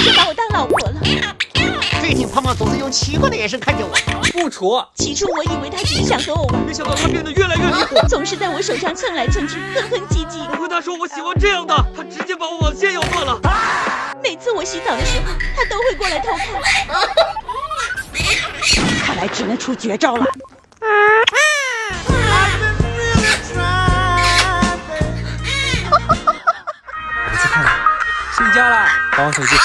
就把我当老婆了。最近胖胖总是用奇怪的眼神看着我，不处。起初我以为他只是想和我玩，没想到他变得越来越离谱，总是在我手上蹭来蹭去，哼哼唧唧。我和他说我喜欢这样的，他直接把我往线咬断了。每次我洗澡的时候，他都会过来偷看。看来只能出绝招了。睡觉了，还玩手机。